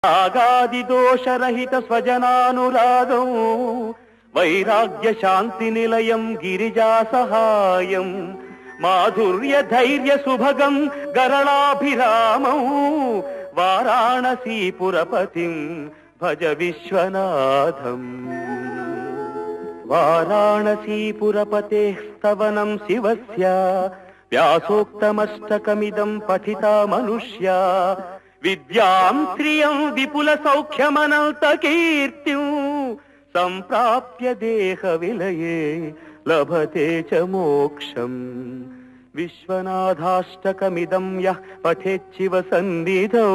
ఆగాది దోషరహిత స్వజనానురాగం వైరాగ్య శాంతి నిలయం గిరిజా సహాయం మాధుర్య ధైర్య సుభగం గరళాభిరామం వారాణసీపురపతిం భజ విశ్వనాథం వారాణసీపురపతేః స్తవనం శివస్య వ్యాసోక్తమష్టకమిదం పఠితా మనుష్యా విద్యాం శ్రియం విపుల సౌఖ్యమనంత కీర్తిం సంప్రాప్య దేహ విలయే లభతే చ మోక్షం విశ్వనాథాష్టకమిదం యః పఠేచ్చివ సన్నిధౌ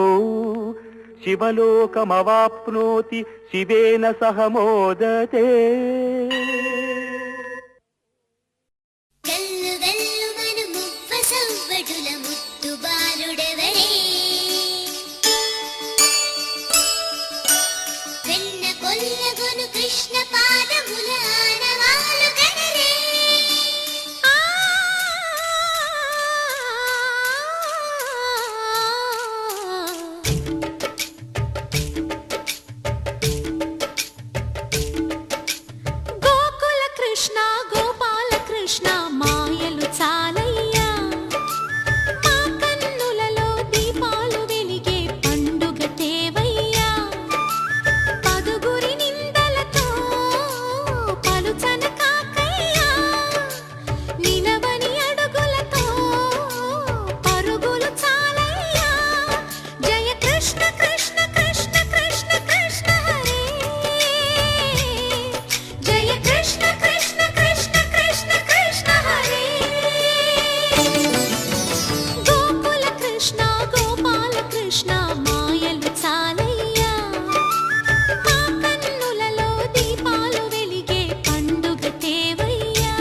శివలోకమవాప్నోతి శివేన సహ మోదతే. కృష్ణ పాదముల ఆనవాలు కనరే గోకుల కృష్ణ గోపాల కృష్ణ మాయలు చాలయ్యా మా కన్నులలో దీపాలు వెలిగే పండుగ తేవయ్యా పదుగురి నిందలతో పలుచన కాకయ్యా నిలవని అడుగులతో పరుగులు చాలయ్యా జయ కృష్ణ కృష్ణ కృష్ణ కృష్ణ కృష్ణ హరే జయ కృష్ణ కృష్ణ కృష్ణ కృష్ణ కృష్ణ హరే గోకుల కృష్ణ గోపాల కృష్ణ మాయలు చాలయ్యా మా కన్నులలో దీపాలు వెలిగే పండుగ తేవయ్యా.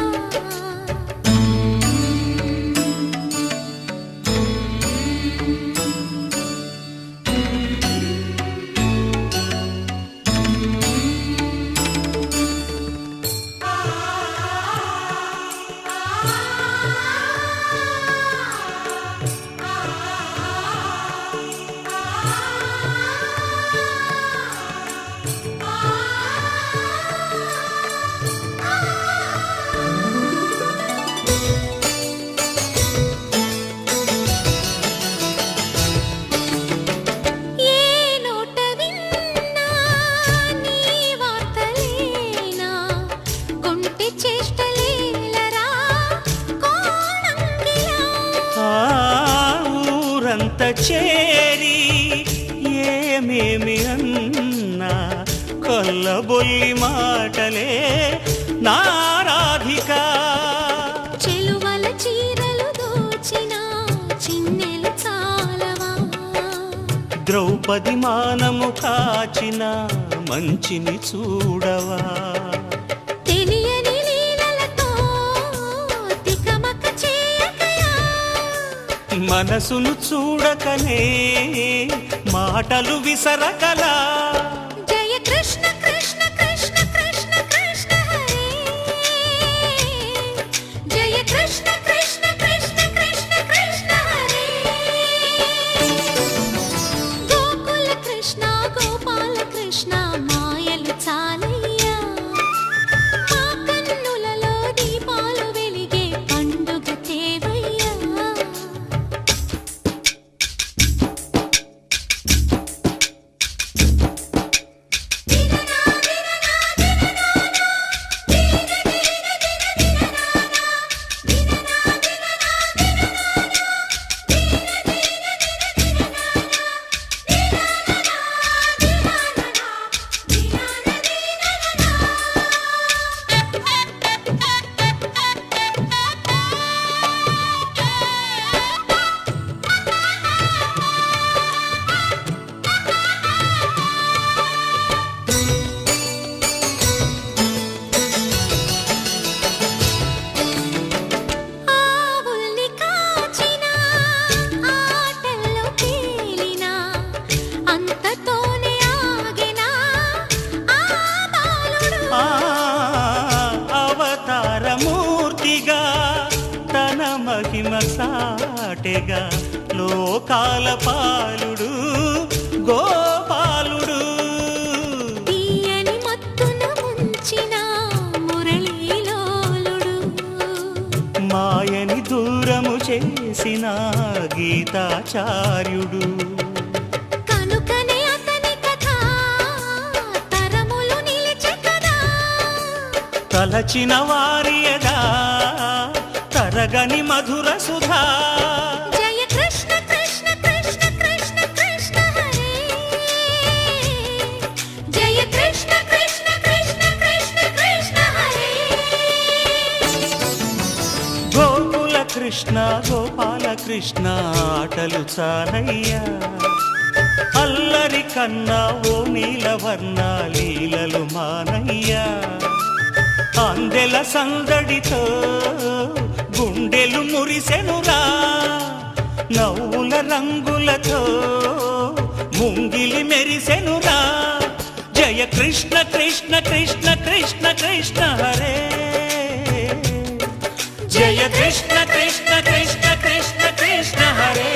ఏ నోట విన్నా నీ వార్తలేనా కొంటె చేష్టలేలరా కోణంగిలా ఆ ఊరంత చేరి ఏమేమి అన్నా కొల్లబొల్లి మాటలే నారాధిక చెలువల చీరలు దోచిన చిన్నెలు చాలవా ద్రౌపది మానము కాచిన మంచిని చూడవా తెలియని లీలలతో తికమక చేయకయా మనసును చూడకనే మాటలు విసరకలా జయ కృష్ణ కృష్ణ కృష్ణ కృష్ణ కృష్ణ హరే జయ కృష్ణ కృష్ణ కృష్ణ కృష్ణ కృష్ణ హరే గోకుల కృష్ణ గోపాల కృష్ణ మాయలు చాలయ్యా మా కన్నులలో దీపాలు వెలిగే పండుగ తేవయ్యా. ఆవుల్ని కాచిన ఆటల్లో తేలిన అంతతోనే ఆగిన ఆ బాలుడు అవతారమూర్తిగా తన మహిమ సాటెగా లోకాల పాలుడు గోపాల చేసిన గీతాచార్యుడు. కనుకనే అతని కథ తరములు నిలిచే కదా. తలచిన వారి యదా తరగని మధుర సుధా. జయ కృష్ణ కృష్ణ కృష్ణ కృష్ణ కృష్ణ హరే. జయ కృష్ణ కృష్ణ కృష్ణ కృష్ణ కృష్ణ హరే. గోకుల కృష్ణ గోపాల కృష్ణ ఆటలు చాలయ్యా. అల్లరి కన్నా ఓ నీలవర్ణ లీలలు మానయ్యా. అందెల సందడితో గుండెలు మురిసెనురా. నవ్వుల రంగులతో ముంగిలి మెరిసెనురా. జయ కృష్ణ కృష్ణ కృష్ణ కృష్ణ కృష్ణ హరే. జయ Krishna Krishna Krishna Krishna Krishna Hare.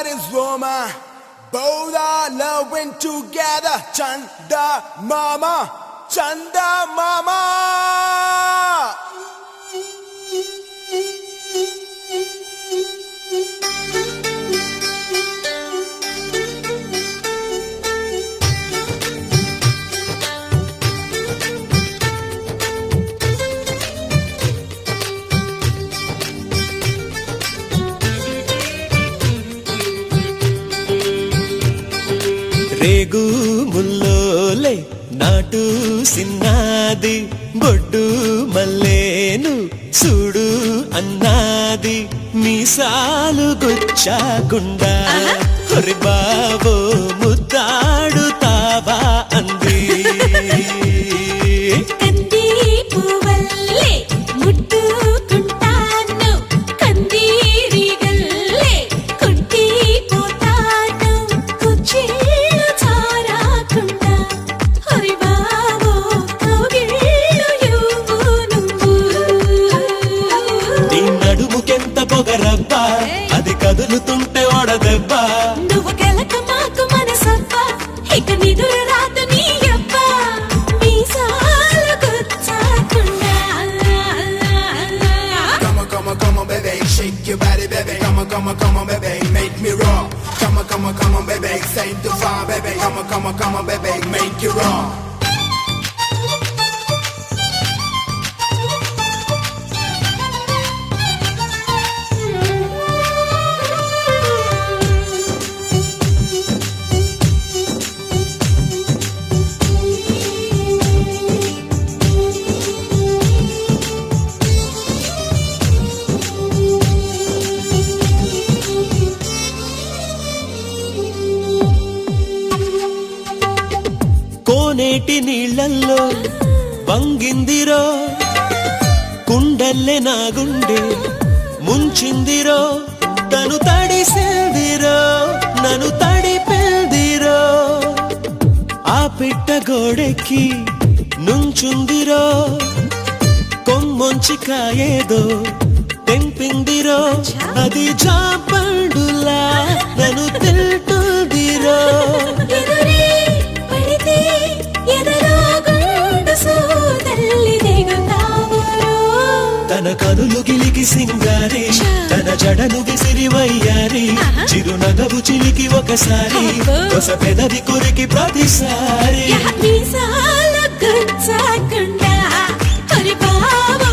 that is woman. Both are loving together. Chanda mama, Chanda mama. రేగు ముల్లోలే నాటు సిన్నాది బొడ్డు మల్లేను చూడు అన్నాది మీసాలు గుచ్చాకుండా హరి బాబో ముద్దాడుతావా అంది కంది పువ్వల్లే ముట్టుకుంటాను కందిరీగల్లే కొట్టిపోతాను కుచ్చిళ్ళు చారకుండా హరి బాబో కౌగిళ్ళు ఇవ్వు నువ్వు నీ నడుముకెంత పొగరబ్బా అది కదులుతుంటే ఓడదెబ్బ నువ్వు గెలక మాకు మనసబ్బ ఇక నిదురు రాదు నీ అబ్బ మీసాలు గుచ్చాకుండా Come on, baby, shake your body, baby. Come on, baby, make me raw. Come on, baby, same to far, baby. Come on, baby, make it raw. కోనేటి నీళ్ళల్లో వంగిందిరో కుండల్లే నా గుండె ముంచిందిరో తను తడిసిందిరో నన్ను తడిపిందిరో ఆ పిట్ట గోడెక్కి నుంచుందిరో కొమ్మొంచి కాయేదో తెంపిందిరో అది జాపండులా నన్ను తింటుందిరో ఎదురే పడితే ఎదలో గుండు సోదల్లి దిగుతావురో తన కనులు గిలికి సింగారి తన జడను విసిరి వయ్యారి చిరునగవు చిలికి ఒకసారి కొస పెదవి కొరికి ప్రతిసారి మీసాలు గుచ్చాకుండా హరి బాబో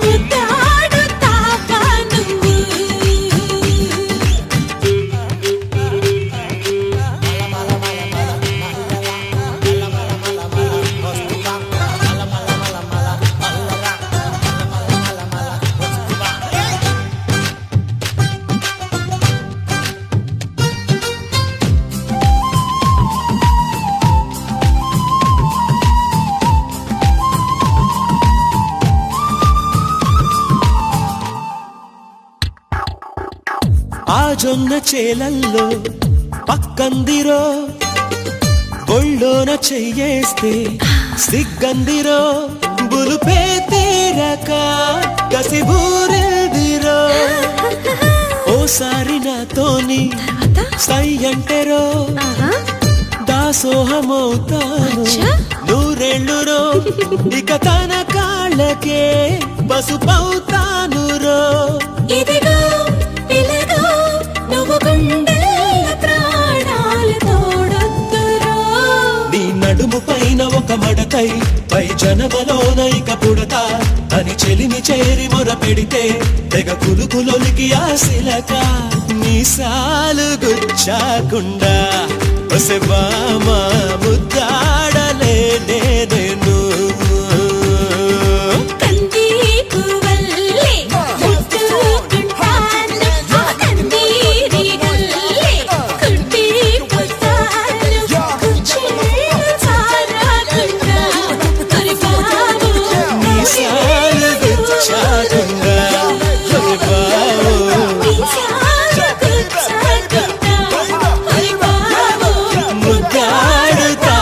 ముద్దాడుతావా నువ్వు ఆ జొన్న చేలల్లో పక్కందిరో ఒళ్ళోన చెయ్యేస్తే సిగ్గందిరో బులుపే తీరక కసిబూరెల్దిరో ఓసారి నాతోని సై అంటెరో దాసోహమవుతాను నూరెళ్ళురో ఇక తన కాళ్ళకే పసుపవుతాను రో ఇదిగో పిలగో నువ్వు గుండెల ప్రాణాలు తోడొద్దురో నీ నడుము పైన ఒక మడతై పై జనమలోన ఇక పుడతా అని చెలిని చేరి మొర పెడితే తెగ కులుకులొలికి ఆశిలక మీసాలు గుచ్చాకుండా ఒసెబామా ముద్దాడలే నేను కంది పువ్వల్లే ముట్టుకుంటాను కందిరీగల్లే కొట్టిపోతాను కుచ్చిళ్ళు చారకుండా హరి బాబో మీసాలు గుచ్చాకుండా హరి బాబో మీసాలు గుచ్చాకుండా హరి బాబో ముద్దాడుతా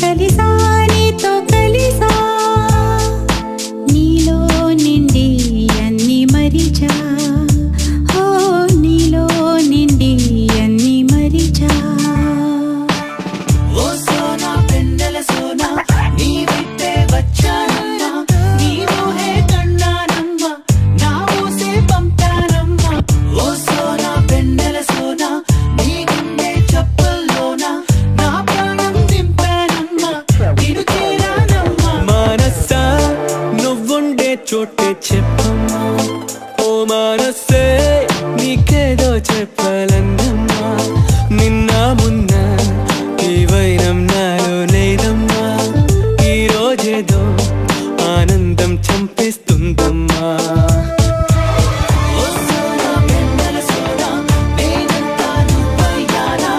కలిసా నీతో కలిసా నీలో నిండి అన్ని మరిచా ఓ నీలో నిండి అన్ని మరిచా ఓ సోనా పెండల సోనా నీ విట్టే వచ్చానమ్మా నీ ఊహే కన్నానమ్మా నా ఊసే పంపానమ్మా ఓ సోనా పెండల సోనా నీ గుండె చప్పుల్లోనా నా ప్రాణం దింపానమ్మా నిన్ను చేరానమ్మా మనసా నువ్వుండే చోటే చెప్పమ్మా ఓ మనసే నీకేదో చెప్పాలందమ్మా నిన్న మున్న ఈ వైరం నాలో లేదమ్మా ఈ రోజేదో ఆనందం చంపేస్తుందమ్మా ఓ సోనా పెండల సోనా నేనంతా నువ్వయ్యానా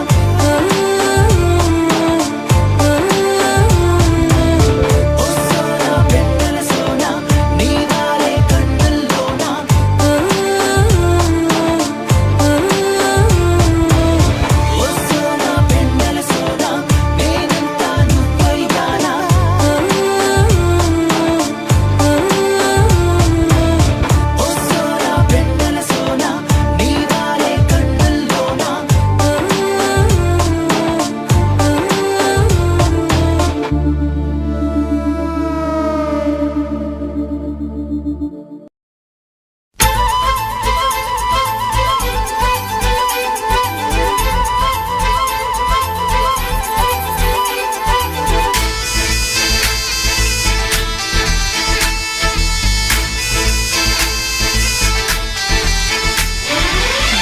ఓ సోనా పెండల సోనా నీ వాలే కన్నుల్లోనా ఓ సోనా పెండల సోనా నేనంతా నువ్వయ్యానా ఓ సోనా పెండల సోనా నీ వాలే కన్నుల్లోనా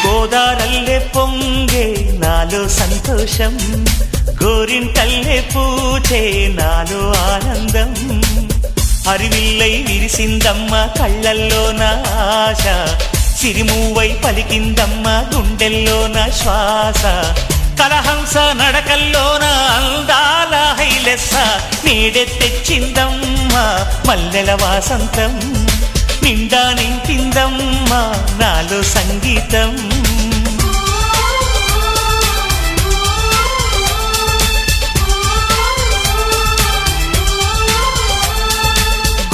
గోదారల్లే పొంగే నాలో సంతోషం గోరింటల్లే పూచే నాలో ఆనందం హరివిల్లై విరిసిందమ్మ కళ్ళల్లో నా ఆశ సిరిమూవై పలికిందమ్మ గుండెల్లో నా శ్వాస కలహంస నడకల్లోన అందాల హైలెస్స నీడే తెచ్చిందమ్మ మల్లెల వాసంతం నిండా నింపిందమ్మా నాలో సంగీతం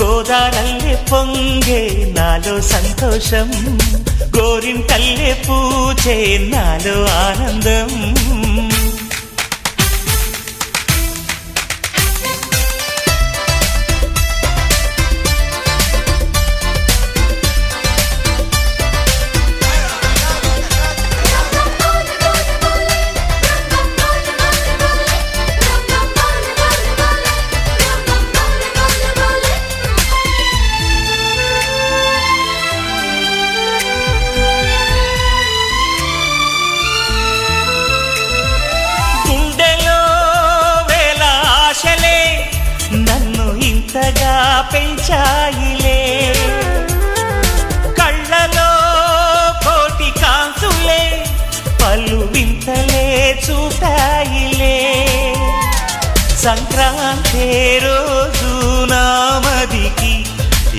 గోదారల్లే పొంగే నాలో సంతోషం గోరింటల్లే పూచే నాలో ఆనందం గుండెలో వేల ఆశలే నన్ను ఇంతగా పెంచాయిలే కళ్ళలో కోటి కాంతులే పలు వింతలే చూపాయిలే సంక్రాంతి రోజు నామదికి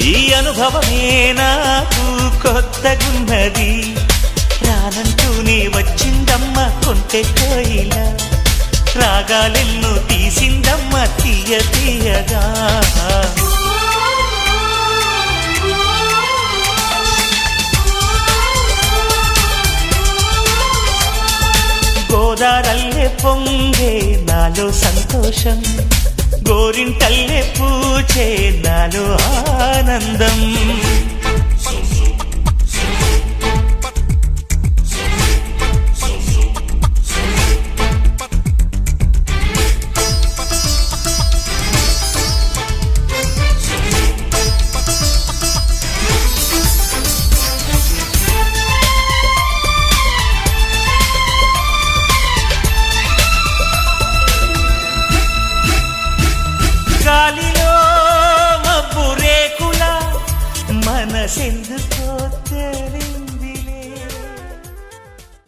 ఈ అనుభవమే నాకు కొత్తగున్నది రానంటూనే వచ్చిందమ్మ కొంటె కోయిల రాగాలెన్నో తీసిందమ్మ తీయ తీయగా గోదారల్లే పొంగే నాలో సంతోషం గోరింటల్లే పూచే నాలో ఆనందం గాలిలో మబ్బు రేకుల మనసెందుకు